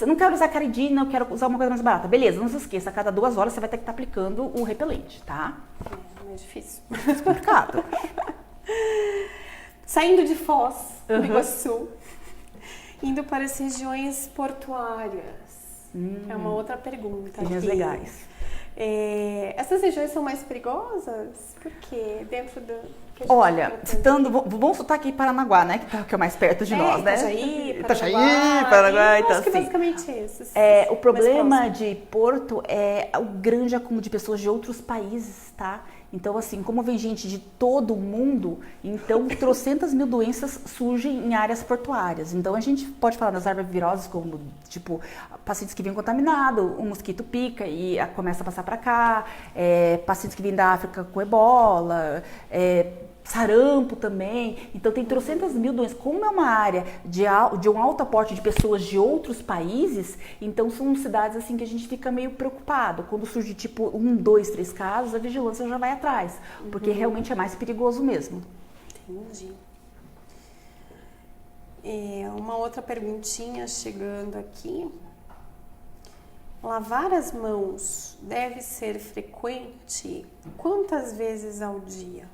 não quer usar caridina, eu quero usar uma coisa mais barata. Beleza, não se esqueça, a cada 2 horas você vai ter que estar aplicando o repelente, tá? É mais difícil. É complicado. Saindo de Foz, do Iguaçu, indo para as regiões portuárias. É uma outra pergunta. Regiões legais. Essas regiões são mais perigosas? Por quê? Dentro do... Olha, vamos citar aqui Paranaguá, né? Que é mais perto de nós, né? Itajaí, Paraguai, então, acho que basicamente esses. O problema de Porto é o grande acúmulo de pessoas de outros países, tá? Então, assim, como vem gente de todo o mundo, então trocentas mil doenças surgem em áreas portuárias. Então, a gente pode falar das arboviroses como, tipo, pacientes que vêm contaminados, o mosquito pica e começa a passar para cá, pacientes que vêm da África com ebola, sarampo também. Então, tem trocentas mil doenças. Como é uma área de um alto aporte de pessoas de outros países, então são cidades assim que a gente fica meio preocupado. Quando surge tipo 1, 2, 3 casos, a vigilância já vai atrás, porque realmente é mais perigoso mesmo. Entendi. Uma outra perguntinha chegando aqui. Lavar as mãos deve ser frequente? Quantas vezes ao dia?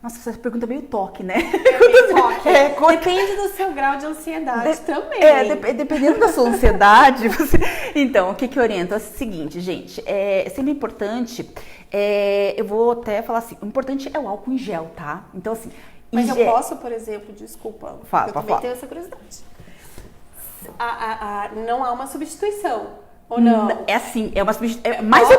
Nossa, essa pergunta é meio toque, né? Depende do seu grau de ansiedade também. Dependendo da sua ansiedade, Então, o que orienta? É o seguinte, gente, é sempre importante, eu vou até falar assim, o importante é o álcool em gel, tá? Então, assim... Mas eu posso, por exemplo, desculpa, eu também tenho essa curiosidade. Não há uma substituição. Ou não? É assim, mais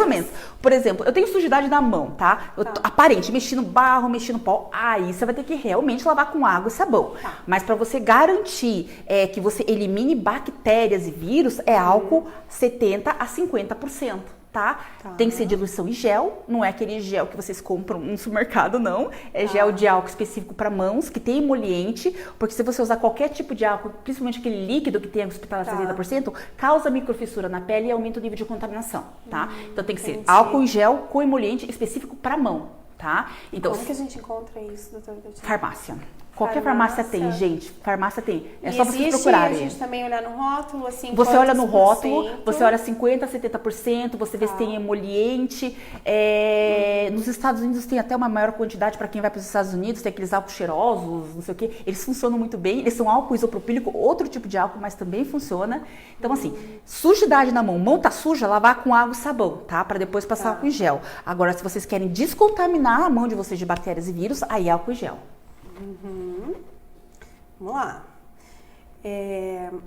ou menos. Por exemplo, eu tenho sujidade na mão, tá? Aparente, mexi no barro, mexi no pó. Aí você vai ter que realmente lavar com água e sabão. Mas para você garantir que você elimine bactérias e vírus, é álcool 70% a 50%. tá? Tem que ser diluição em gel, não é aquele gel que vocês compram no supermercado, não. É gel de álcool específico para mãos, que tem emoliente, porque se você usar qualquer tipo de álcool, principalmente aquele líquido que tem a hospedagem 70%, causa microfissura na pele e aumenta o nível de contaminação, tá? Então tem que ser álcool em gel com emoliente específico para mão, tá? Então, como que a gente encontra isso, doutora? Farmácia. Qualquer farmácia tem, gente. Farmácia tem. É só vocês procurarem. procurarem. A gente também olhar no rótulo, assim, você olha no rótulo, você olha 50%, 70%, você vê se tem emoliente. Nos Estados Unidos tem até uma maior quantidade para quem vai para os Estados Unidos, tem aqueles álcools cheirosos, não sei o quê. Eles funcionam muito bem. Eles são álcool isopropílico, outro tipo de álcool, mas também funciona. Então, assim, sujidade na mão. Mão tá suja, lavar com água e sabão, tá? Para depois passar álcool em gel. Agora, se vocês querem descontaminar a mão de vocês de bactérias e vírus, aí álcool em gel. Vamos lá.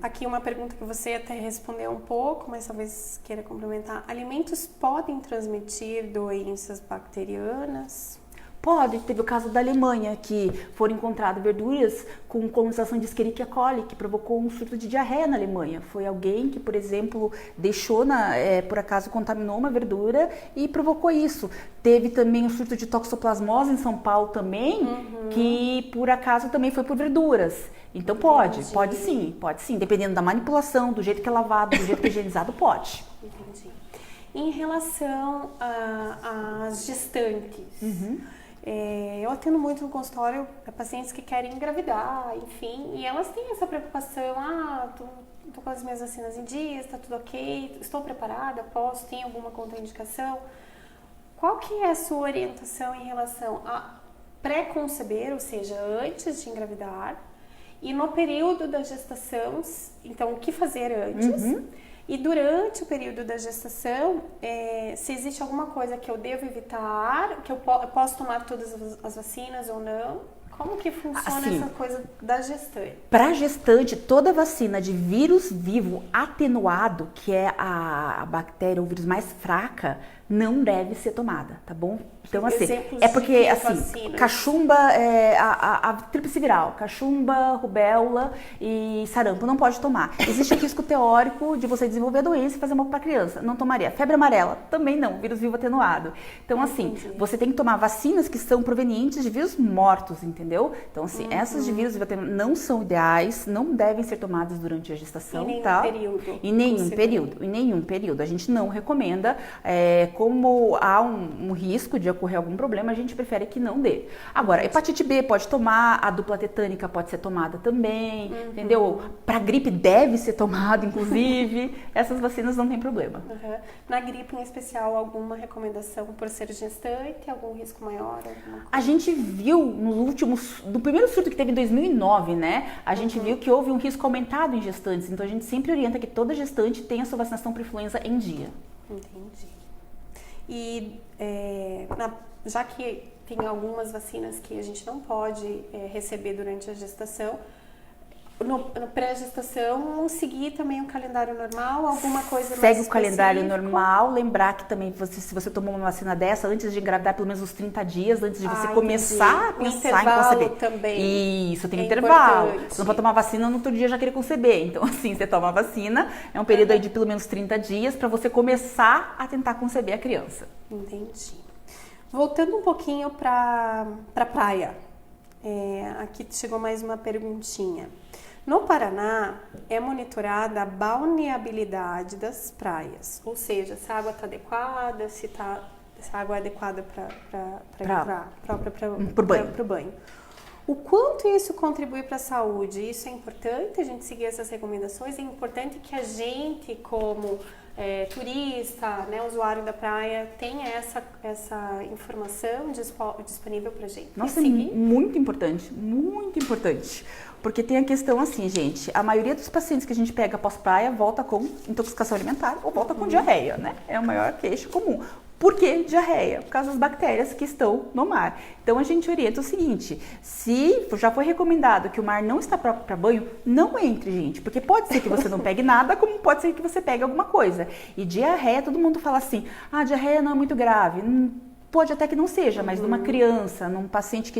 Aqui uma pergunta que você até respondeu um pouco, mas talvez queira complementar. Alimentos podem transmitir doenças bacterianas? Pode. Teve o caso da Alemanha, que foram encontradas verduras com colonização de Escherichia coli, que provocou um surto de diarreia na Alemanha. Foi alguém que, por exemplo, deixou, por acaso, contaminou uma verdura e provocou isso. Teve também um surto de toxoplasmose em São Paulo também, que, por acaso, também foi por verduras. Então pode sim. Dependendo da manipulação, do jeito que é lavado, do jeito que é higienizado, pode. Entendi. Em relação às gestantes, eu atendo muito no consultório pacientes que querem engravidar, enfim, e elas têm essa preocupação, tô com as minhas vacinas em dias, tá tudo ok, estou preparada, tem alguma contraindicação? Qual que é a sua orientação em relação a pré-conceber, ou seja, antes de engravidar, e no período da gestação, então o que fazer antes? E durante o período da gestação, se existe alguma coisa que eu devo evitar, que eu posso tomar todas as vacinas ou não? Como que funciona essa coisa da gestante? Para gestante, toda vacina de vírus vivo atenuado, que é a bactéria ou vírus mais fraca, não deve ser tomada, tá bom? Então, assim, é porque, assim, cachumba, a tríplice viral, cachumba, rubéola e sarampo não pode tomar. Existe o risco teórico de você desenvolver a doença e fazer mal para a criança. Não tomaria. Febre amarela, também não, vírus vivo atenuado. Então, assim, você tem que tomar vacinas que são provenientes de vírus mortos, entendeu? Então, assim, essas de vírus vivo atenuado não são ideais, não devem ser tomadas durante a gestação, em nenhum tá? período. Em nenhum período. A gente não recomenda, como há um risco de ocorrer algum problema, a gente prefere que não dê. Agora, hepatite B pode tomar, a dupla tetânica pode ser tomada também, entendeu? Para gripe deve ser tomada, inclusive. Essas vacinas não tem problema. Na gripe em especial, alguma recomendação por ser gestante? Algum risco maior? A gente viu no primeiro surto que teve em 2009, né? A gente viu que houve um risco aumentado em gestantes. Então, a gente sempre orienta que toda gestante tenha sua vacinação para influenza em dia. Entendi. E já que tem algumas vacinas que a gente não pode receber durante a gestação, no pré-gestação, seguir também o calendário normal, alguma coisa mais Segue o calendário normal, lembrar que também se você tomou uma vacina dessa, antes de engravidar, pelo menos uns 30 dias, antes de você começar a pensar em conceber. Também. Isso, tem intervalo. Importante. Você não pode tomar vacina no outro dia já querer conceber. Então, assim, você toma a vacina, é um período aí de pelo menos 30 dias para você começar a tentar conceber a criança. Entendi. Voltando um pouquinho para praia. Aqui chegou mais uma perguntinha. No Paraná, é monitorada a balneabilidade das praias, ou seja, se a água está adequada, se a água é adequada para o banho. O quanto isso contribui para a saúde? Isso é importante a gente seguir essas recomendações? É importante que a gente, como turista, né, usuário da praia, tenha essa informação disponível para a gente? Nossa, muito importante, muito importante. Porque tem a questão assim, gente, a maioria dos pacientes que a gente pega pós-praia volta com intoxicação alimentar ou volta com diarreia, né? É o maior queixo comum. Por que diarreia? Por causa das bactérias que estão no mar. Então a gente orienta o seguinte, se já foi recomendado que o mar não está próprio para banho, não entre, gente, porque pode ser que você não pegue nada, como pode ser que você pegue alguma coisa. E diarreia, todo mundo fala assim, diarreia não é muito grave. Pode até que não seja, mas numa criança, num paciente que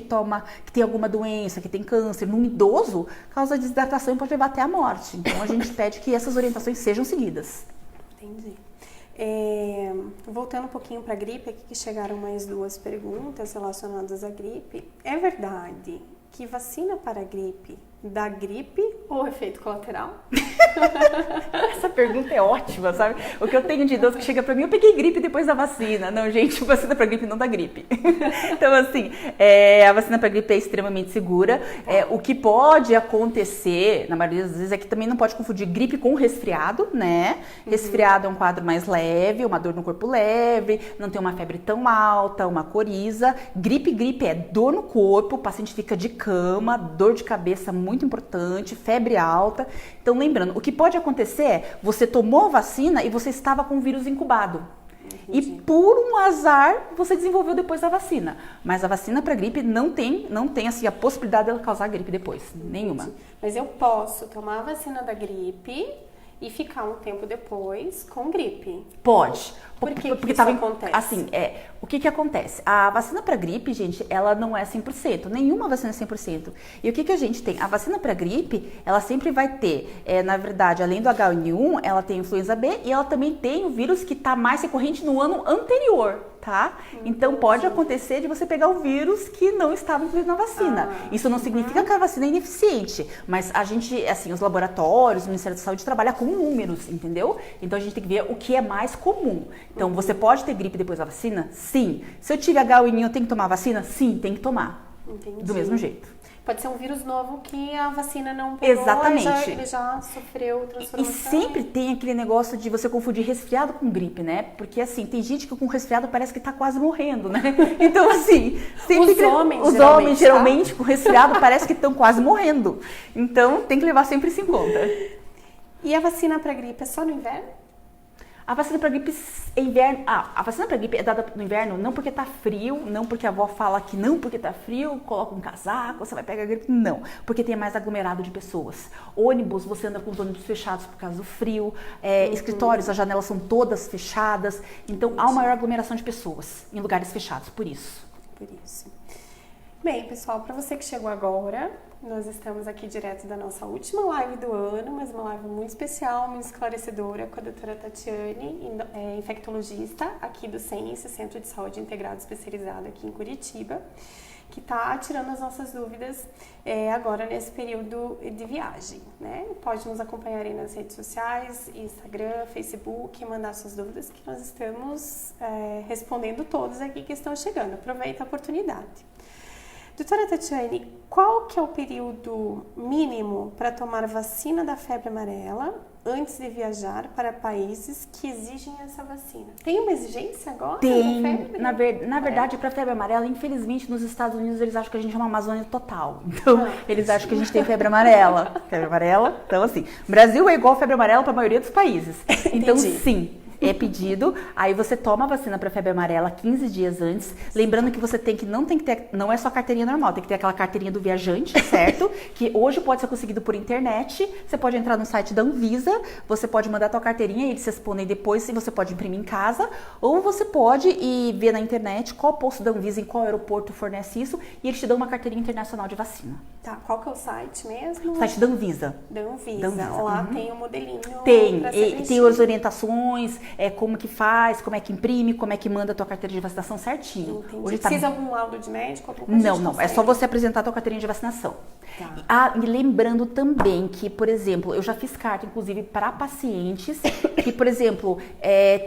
tem alguma doença, que tem câncer, num idoso, causa desidratação e pode levar até a morte. Então a gente pede que essas orientações sejam seguidas. Entendi. Voltando um pouquinho para a gripe, aqui que chegaram mais 2 perguntas relacionadas à gripe. É verdade que vacina para a gripe dá gripe ou efeito colateral? Essa pergunta é ótima, sabe? O que eu tenho de idoso que chega pra mim, eu peguei gripe depois da vacina. Não, gente, vacina pra gripe não dá gripe. Então, assim, a vacina pra gripe é extremamente segura. O que pode acontecer, na maioria das vezes, é que também não pode confundir gripe com resfriado, né? Resfriado é um quadro mais leve, uma dor no corpo leve, não tem uma febre tão alta, uma coriza. Gripe é dor no corpo, o paciente fica de cama, dor de cabeça muito importante, febre alta. Então, lembrando, o que pode acontecer é, você tomou a vacina e você estava com o vírus incubado. E por um azar, você desenvolveu depois da vacina. Mas a vacina para gripe não tem assim, a possibilidade dela causar gripe depois, nenhuma. Mas eu posso tomar a vacina da gripe e ficar um tempo depois com gripe? Pode. Porque isso acontece? Assim, o que acontece? A vacina para gripe, gente, ela não é 100%. Nenhuma vacina é 100%. E o que a gente tem? A vacina para gripe, ela sempre vai ter, na verdade, além do H1N1, ela tem influenza B e ela também tem o vírus que está mais recorrente no ano anterior, tá? Então, pode acontecer de você pegar o vírus que não estava incluído na vacina. Isso não significa que a vacina é ineficiente, mas a gente, assim, os laboratórios, o Ministério da Saúde trabalha com números, entendeu? Então, a gente tem que ver o que é mais comum. Então, você pode ter gripe depois da vacina? Sim. Se eu tive H1N1, eu tenho que tomar vacina? Sim, tem que tomar. Entendi. Do mesmo jeito. Pode ser um vírus novo que a vacina não pegou. Exatamente. Ele já sofreu transformação. E sempre tem aquele negócio de você confundir resfriado com gripe, né? Porque assim, tem gente que com resfriado parece que tá quase morrendo, né? Então assim, sempre os homens geralmente com resfriado parece que estão quase morrendo. Então tem que levar sempre isso em conta. E a vacina para gripe é só no inverno? A vacina para gripe é inverno. A vacina para gripe é dada no inverno não porque tá frio, não porque a avó fala que não porque tá frio, coloca um casaco, você vai pegar a gripe. Não, porque tem mais aglomerado de pessoas. Ônibus, você anda com os ônibus fechados por causa do frio. Escritórios, as janelas são todas fechadas. Então há uma maior aglomeração de pessoas em lugares fechados, por isso. Bem, pessoal, para você que chegou agora, nós estamos aqui direto da nossa última live do ano, mas uma live muito especial, muito esclarecedora com a doutora Tatiane, infectologista aqui do CENSE, Centro de Saúde Integrado Especializado aqui em Curitiba, que está tirando as nossas dúvidas agora nesse período de viagem, né? Pode nos acompanhar aí nas redes sociais, Instagram, Facebook, mandar suas dúvidas que nós estamos respondendo todos aqui que estão chegando. Aproveita a oportunidade. Doutora Tatiane, qual que é o período mínimo para tomar vacina da febre amarela antes de viajar para países que exigem essa vacina? Tem uma exigência agora? Tem. Na verdade, para a febre amarela, infelizmente, nos Estados Unidos, eles acham que a gente é uma Amazônia total. Então, eles acham que a gente tem febre amarela. Febre amarela, então assim, Brasil é igual febre amarela para a maioria dos países. Então, sim. É pedido, aí você toma a vacina para febre amarela 15 dias antes, lembrando que você não tem que ter, não é só carteirinha normal, tem que ter aquela carteirinha do viajante, certo? Que hoje pode ser conseguido por internet, você pode entrar no site da Anvisa, você pode mandar a tua carteirinha e eles respondem depois, e você pode imprimir em casa, ou você pode ir ver na internet qual posto da Anvisa, em qual aeroporto fornece isso, e eles te dão uma carteirinha internacional de vacina. Tá, qual que é o site mesmo? O site da Anvisa. Da Anvisa. Lá tem o modelinho. Tem as orientações, como que faz, como é que imprime, como é que manda a tua carteira de vacinação certinho. Hoje precisa algum laudo de médico? Não, é só você apresentar a tua carteirinha de vacinação. Tá. E lembrando também que, por exemplo, eu já fiz carta, inclusive, para pacientes que, por exemplo,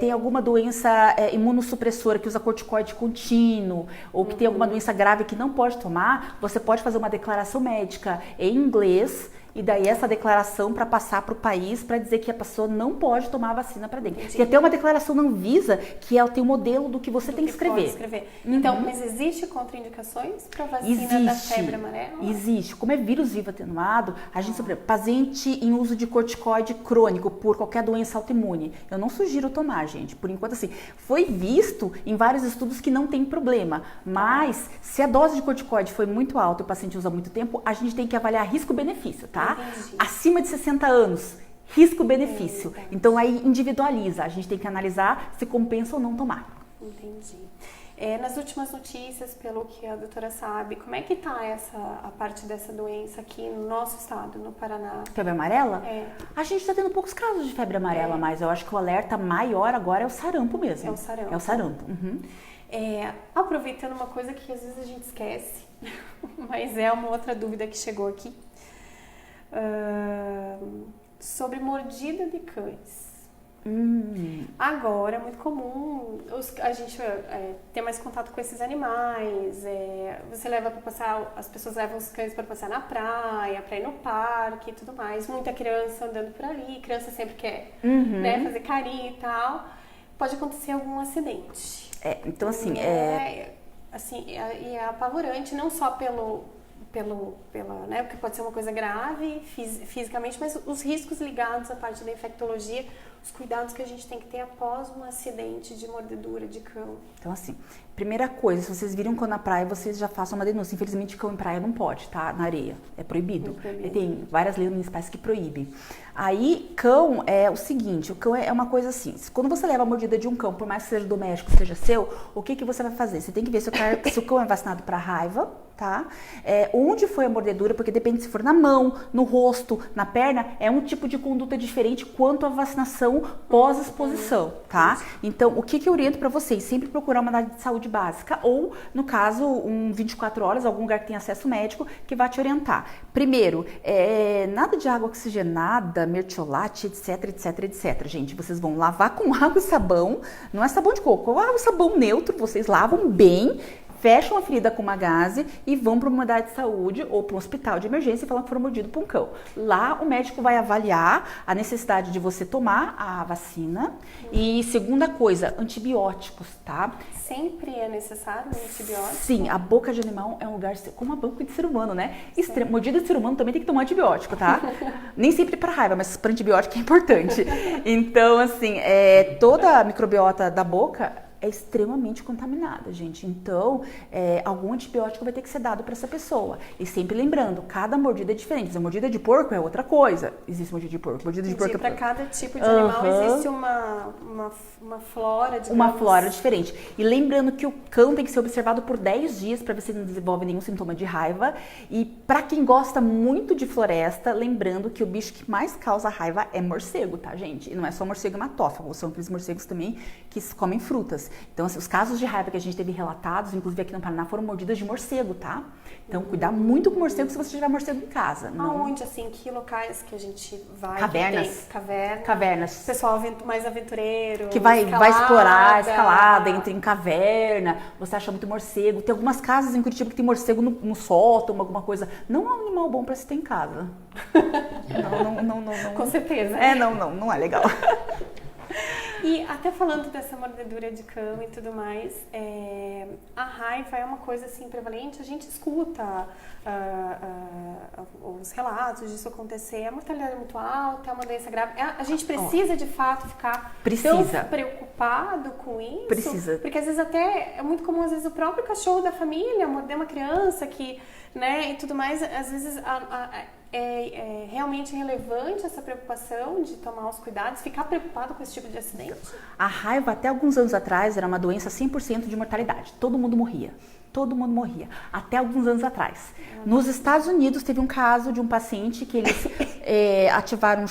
tem alguma doença imunossupressora que usa corticoide contínuo, ou que tem alguma doença grave que não pode tomar, você pode fazer uma declaração médica em inglês, e daí essa declaração para passar para o país para dizer que a pessoa não pode tomar a vacina para dengue. Tem até uma declaração na Anvisa que ela tem o modelo do que você tem que escrever. Então, mas existe contraindicações para vacina da febre amarela? Existe. Como é vírus vivo atenuado, a gente paciente em uso de corticoide crônico por qualquer doença autoimune. Eu não sugiro tomar, gente. Por enquanto, assim, foi visto em vários estudos que não tem problema. Mas, se a dose de corticoide foi muito alta e o paciente usa muito tempo, a gente tem que avaliar risco-benefício, tá? Entendi. Acima de 60 anos, risco-benefício. Então aí individualiza, a gente tem que analisar se compensa ou não tomar. Entendi. Nas últimas notícias, pelo que a doutora sabe, como é que está a parte dessa doença aqui no nosso estado, no Paraná? Febre amarela? É. A gente está tendo poucos casos de febre amarela, mas eu acho que o alerta maior agora é o sarampo mesmo. É o sarampo. É o sarampo. Uhum. Aproveitando uma coisa que às vezes a gente esquece, mas é uma outra dúvida que chegou aqui, sobre mordida de cães. Agora é muito comum a gente ter mais contato com esses animais. Você leva para passear, as pessoas levam os cães para passear na praia, para ir no parque e tudo mais. Muita criança andando por ali, criança sempre quer fazer carinho e tal. Pode acontecer algum acidente. Então assim, e é apavorante, não só porque pode ser uma coisa grave fisicamente, mas os riscos ligados à parte da infectologia, os cuidados que a gente tem que ter após um acidente de mordedura de cão. Então assim, primeira coisa, se vocês viram cão na praia, vocês já façam uma denúncia. Infelizmente, cão em praia não pode, tá? Na areia, é proibido. Tem várias leis municipais que proíbem. Aí, cão é o seguinte, o cão é uma coisa assim, quando você leva a mordida de um cão, por mais que seja doméstico, seja seu, o que você vai fazer? Você tem que ver se o cão é vacinado para raiva, tá? Onde foi a mordedura, porque depende se for na mão, no rosto, na perna, é um tipo de conduta diferente quanto à vacinação pós-exposição, tá? Então, o que eu oriento para vocês? Sempre procurar uma unidade de saúde básica ou, no caso, 24 horas, algum lugar que tenha acesso médico que vai te orientar. Primeiro, nada de água oxigenada, mertiolate, etc. Gente, vocês vão lavar com água e sabão, não é sabão de coco, água e sabão neutro, vocês lavam bem, fecham a ferida com uma gaze e vão para uma unidade de saúde ou para um hospital de emergência e falam que foram mordidos por um cão. Lá o médico vai avaliar a necessidade de você tomar a vacina. E segunda coisa, antibióticos, tá? Sempre é necessário um antibiótico? Sim, a boca de animal é um lugar como a boca de ser humano, né? Mordida de ser humano também tem que tomar antibiótico, tá? Nem sempre para raiva, mas para antibiótico é importante. Então, assim, toda a microbiota da boca é extremamente contaminada, gente. Então, algum antibiótico vai ter que ser dado para essa pessoa. E sempre lembrando, cada mordida é diferente. A mordida de porco é outra coisa. Existe mordida de porco. Mordida de porco para cada tipo de animal existe uma flora, digamos. Uma flora diferente. E lembrando que o cão tem que ser observado por 10 dias para ver se ele não desenvolve nenhum sintoma de raiva. E para quem gosta muito de floresta, lembrando que o bicho que mais causa raiva é morcego, tá, gente? E não é só morcego hematófago, são aqueles morcegos também que comem frutas. Então, assim, os casos de raiva que a gente teve relatados, inclusive aqui no Paraná, foram mordidas de morcego, tá? Então, cuidar muito com morcego se você tiver morcego em casa. Aonde, assim, que locais que a gente vai? Cavernas. Cavernas. Pessoal mais aventureiro. Que vai explorar, escalada, entra em caverna, você acha muito morcego. Tem algumas casas em Curitiba que tem morcego no sótão, alguma coisa. Não é um animal bom pra se ter em casa. Não. Com certeza. Não é legal. E até falando dessa mordedura de cão e tudo mais, a raiva é uma coisa assim prevalente, a gente escuta os relatos disso acontecer, a mortalidade é muito alta, é uma doença grave, a gente precisa de fato ficar tão preocupado com isso? Precisa. Porque às vezes até é muito comum, às vezes o próprio cachorro da família morder uma criança que, né, e tudo mais, às vezes é realmente relevante essa preocupação de tomar os cuidados, ficar preocupado com esse tipo de acidente? A raiva, até alguns anos atrás, era uma doença 100% de mortalidade. Todo mundo morria. Até alguns anos atrás. Nos Estados Unidos, teve um caso de um paciente que eles ativaram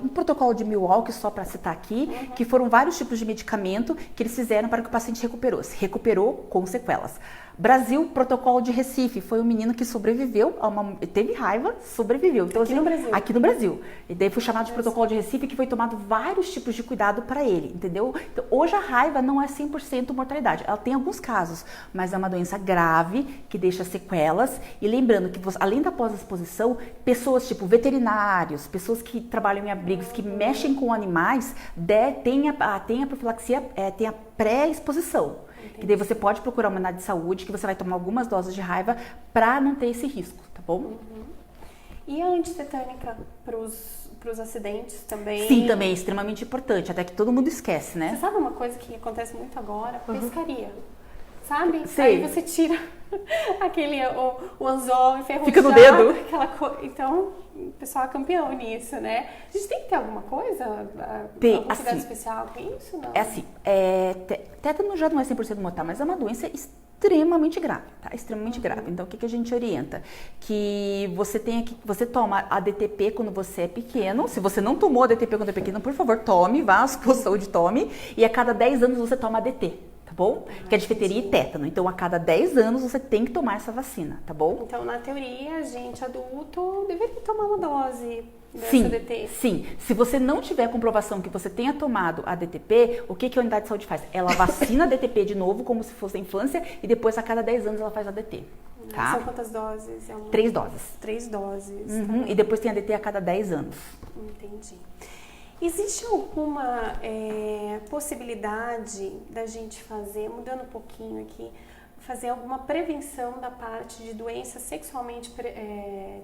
um protocolo de Milwaukee, só para citar aqui, que foram vários tipos de medicamento que eles fizeram para que o paciente recuperou com sequelas. Brasil, protocolo de Recife, foi um menino que sobreviveu, teve raiva, sobreviveu. Então, aqui no Brasil. E daí foi chamado de protocolo de Recife, que foi tomado vários tipos de cuidado para ele, entendeu? Então, hoje a raiva não é 100% mortalidade, ela tem alguns casos, mas é uma doença grave, que deixa sequelas. E lembrando que, além da pós-exposição, pessoas tipo veterinários, pessoas que trabalham em abrigos, que mexem com animais, têm a profilaxia, tem a pré-exposição. Que daí você pode procurar uma unidade de saúde, que você vai tomar algumas doses de raiva para não ter esse risco, tá bom? E a antitetânica para os acidentes também? Sim, também é extremamente importante, até que todo mundo esquece, né? Você sabe uma coisa que acontece muito agora? Pescaria. sabe? Sei. Aí você tira o anzol enferrujado. Fica no dedo. Então, o pessoal é campeão nisso, né? A gente tem que ter alguma coisa? Tem, algum cuidado assim, especial com isso? Não? É assim, tétano já não é 100% mortal, mas é uma doença extremamente grave, tá? Extremamente grave. Então, o que a gente orienta? Que você toma a DTP quando você é pequeno. Se você não tomou a DTP quando é pequeno, por favor, tome, vá à sua saúde, tome. E a cada 10 anos você toma a DT. Tá bom? Que é difteria e tétano. Então, a cada 10 anos você tem que tomar essa vacina, tá bom? Então, na teoria, a gente adulto deveria tomar uma dose dessa Sim, DT. sim. Se você não tiver comprovação que você tenha tomado a DTP, o que a unidade de saúde faz? Ela vacina a DTP de novo, como se fosse a infância, e depois a cada 10 anos ela faz a DT. Tá? São quantas doses? 3 doses. 3 doses. Uhum. E depois tem a DT a cada 10 anos. Entendi. Existe alguma possibilidade da gente fazer, mudando um pouquinho aqui, fazer alguma prevenção da parte de doenças sexualmente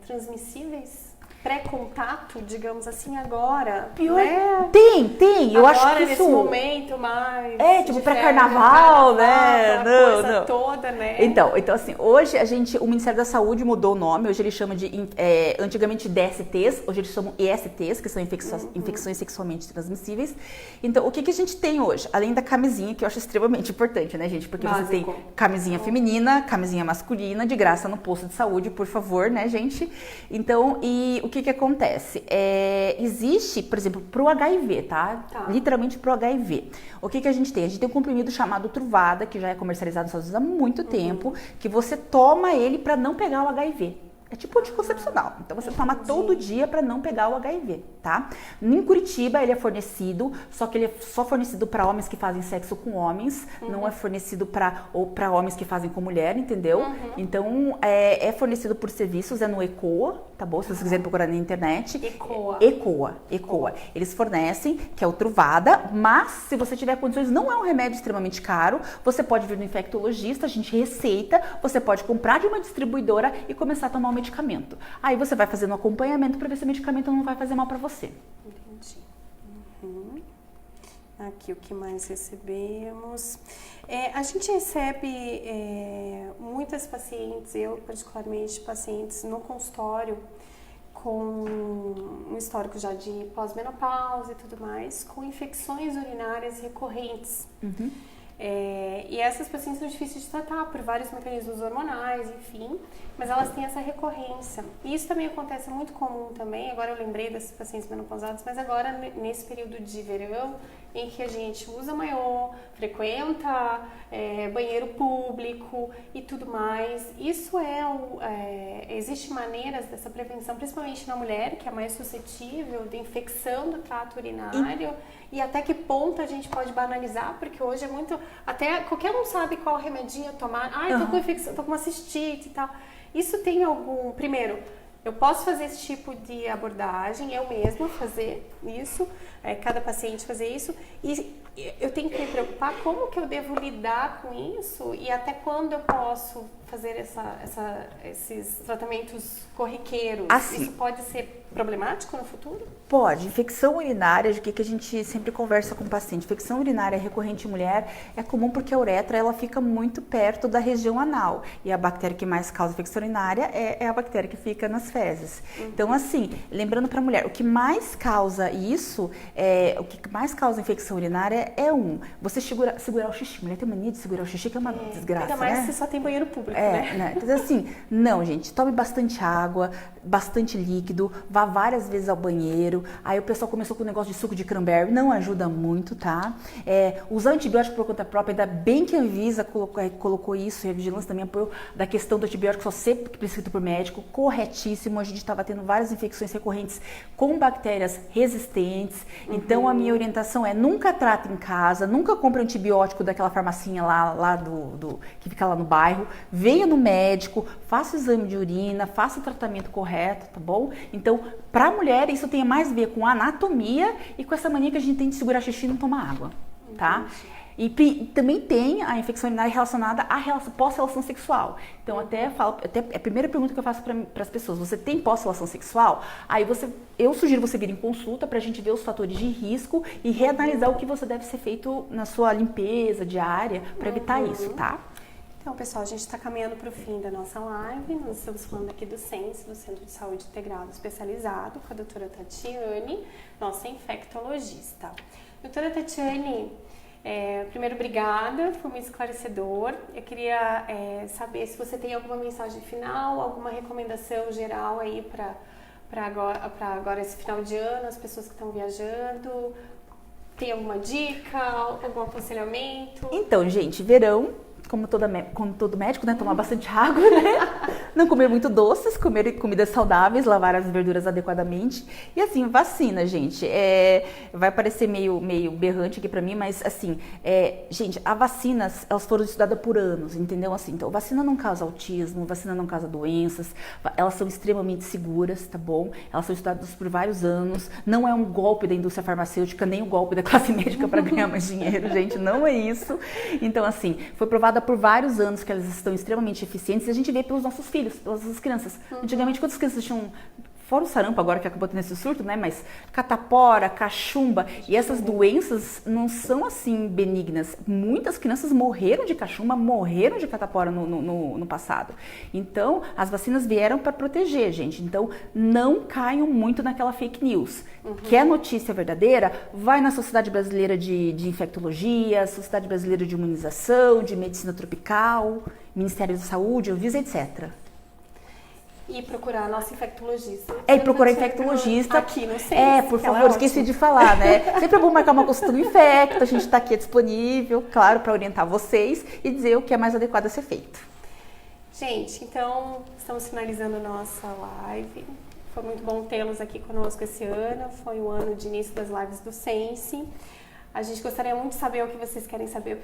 transmissíveis? Pré-contato, digamos assim, agora? Pior, né? Tem. Eu agora, acho que isso... nesse momento mais... tipo, pré-carnaval, né? A Não, coisa não. toda, né? Então, assim, hoje o Ministério da Saúde mudou o nome, hoje ele chama de, antigamente DSTs, hoje eles chamam ESTs, que são infecções sexualmente transmissíveis. Então, o que a gente tem hoje? Além da camisinha, que eu acho extremamente importante, né, gente? Porque Básico. Você tem camisinha feminina, camisinha masculina, de graça no posto de saúde, por favor, né, gente? Então, e o que acontece? Existe, por exemplo, pro HIV, tá? Literalmente pro HIV. O que a gente tem? A gente tem um comprimido chamado Truvada, que já é comercializado nos Estados Unidos há muito tempo, que você toma ele para não pegar o HIV. É tipo anticoncepcional. Então você toma todo dia para não pegar o HIV, tá? Em Curitiba ele é fornecido, só que ele é só fornecido para homens que fazem sexo com homens, não é fornecido para homens que fazem com mulher, entendeu? Então é fornecido por serviços, é no ECOA, tá bom? Se vocês quiserem procurar na internet. ECOA. Eles fornecem, que é o Truvada, mas se você tiver condições, não é um remédio extremamente caro, você pode vir no infectologista, a gente receita, você pode comprar de uma distribuidora e começar a tomar o medicamento. Aí você vai fazendo um acompanhamento para ver se o medicamento não vai fazer mal para você. Entendi. Aqui o que mais recebemos. A gente recebe muitas pacientes, eu particularmente, pacientes no consultório com um histórico já de pós-menopausa e tudo mais, com infecções urinárias recorrentes. E essas pacientes são difíceis de tratar por vários mecanismos hormonais, enfim, mas elas têm essa recorrência. E isso também acontece muito comum também, agora eu lembrei dessas pacientes menopausadas, mas agora nesse período de verão, em que a gente usa maiô, frequenta banheiro público e tudo mais. Isso existe maneiras dessa prevenção, principalmente na mulher, que é mais suscetível de infecção do trato urinário. E até que ponto a gente pode banalizar, porque hoje é muito... Até qualquer um sabe qual remedinho tomar. Eu tô com infecção, tô com uma cistite e tal. Isso tem algum... Primeiro, eu posso fazer esse tipo de abordagem, eu mesma fazer isso, cada paciente fazer isso, e eu tenho que me preocupar como que eu devo lidar com isso e até quando eu posso fazer esses tratamentos corriqueiros. Assim, isso pode ser problemático no futuro? Pode. Infecção urinária, o que a gente sempre conversa com o paciente, infecção urinária recorrente em mulher é comum porque a uretra ela fica muito perto da região anal e a bactéria que mais causa infecção urinária é a bactéria que fica nas fezes. Então, assim, lembrando para a mulher, o que mais causa isso, o que mais causa infecção urinária você segurar o xixi. Mulher tem mania de segurar o xixi, que é uma desgraça, ainda mais né? se só tem banheiro público, né? Então, assim, não, gente, tome bastante água, bastante líquido, vá várias vezes ao banheiro. Aí o pessoal começou com o negócio de suco de cranberry, não ajuda muito, tá? Usar antibiótico por conta própria, ainda bem que a Anvisa colocou isso, e a Vigilância também apoiou, da questão do antibiótico só ser prescrito por médico, corretíssimo. A gente estava tendo várias infecções recorrentes com bactérias resistentes. Então, a minha orientação é nunca trate em casa, nunca compre antibiótico daquela farmacinha lá que fica lá no bairro. Venha no médico, faça o exame de urina, faça o tratamento correto, tá bom? Então, para a mulher, isso tem mais a ver com anatomia e com essa mania que a gente tem de segurar xixi e não tomar água, tá? E também tem a infecção urinária relacionada à pós-relação sexual. Então, até a primeira pergunta que eu faço para as pessoas, você tem pós-relação sexual? Aí eu sugiro você vir em consulta para a gente ver os fatores de risco e reanalisar o que você deve ser feito na sua limpeza diária para evitar isso, tá? Então, pessoal, a gente está caminhando para o fim da nossa live. Nós estamos falando aqui do CENSE, do Centro de Saúde Integrado Especializado, com a doutora Tatiane, nossa infectologista. Doutora Tatiane, primeiro, obrigada, foi muito esclarecedor. Eu queria saber se você tem alguma mensagem final, alguma recomendação geral aí para agora esse final de ano, as pessoas que estão viajando. Tem alguma dica, algum aconselhamento? Então, gente, verão, como todo médico, né? Tomar bastante água, né? Não comer muito doces, comer comidas saudáveis, lavar as verduras adequadamente. E assim, vacina, gente. Vai parecer meio berrante aqui pra mim, mas assim, gente, as vacinas, elas foram estudadas por anos, entendeu? Assim, então, vacina não causa autismo, vacina não causa doenças, elas são extremamente seguras, tá bom? Elas são estudadas por vários anos, não é um golpe da indústria farmacêutica, nem um golpe da classe médica para ganhar mais dinheiro, gente, não é isso. Então, assim, foi provada por vários anos que elas estão extremamente eficientes e a gente vê pelos nossos filhos, pelas nossas crianças. Antigamente, quantas crianças tinham, fora o sarampo agora que acabou tendo esse surto, né, mas catapora, cachumba, e essas doenças não são assim benignas. Muitas crianças morreram de cachumba, morreram de catapora no passado. Então, as vacinas vieram para proteger, gente. Então, não caiam muito naquela fake news. Quer notícia verdadeira? Vai na Sociedade Brasileira de Infectologia, Sociedade Brasileira de Imunização, de Medicina Tropical, Ministério da Saúde, Anvisa, etc. E procurar a nossa infectologista. E procurar infectologista. Aqui no CENSE. Por favor, esqueci de falar, né? Sempre é bom marcar uma consulta no Infecto, a gente está aqui disponível, claro, para orientar vocês e dizer o que é mais adequado a ser feito. Gente, então, estamos finalizando a nossa live. Foi muito bom tê-los aqui conosco esse ano. Foi o ano de início das lives do CENSE. A gente gostaria muito de saber o que vocês querem saber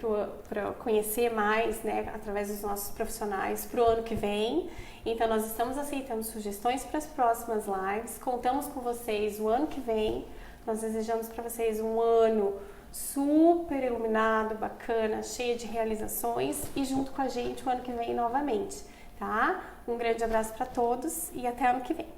para conhecer mais, né, através dos nossos profissionais para o ano que vem. Então, nós estamos aceitando sugestões para as próximas lives. Contamos com vocês o ano que vem. Nós desejamos para vocês um ano super iluminado, bacana, cheio de realizações e junto com a gente o ano que vem novamente, tá? Um grande abraço para todos e até ano que vem.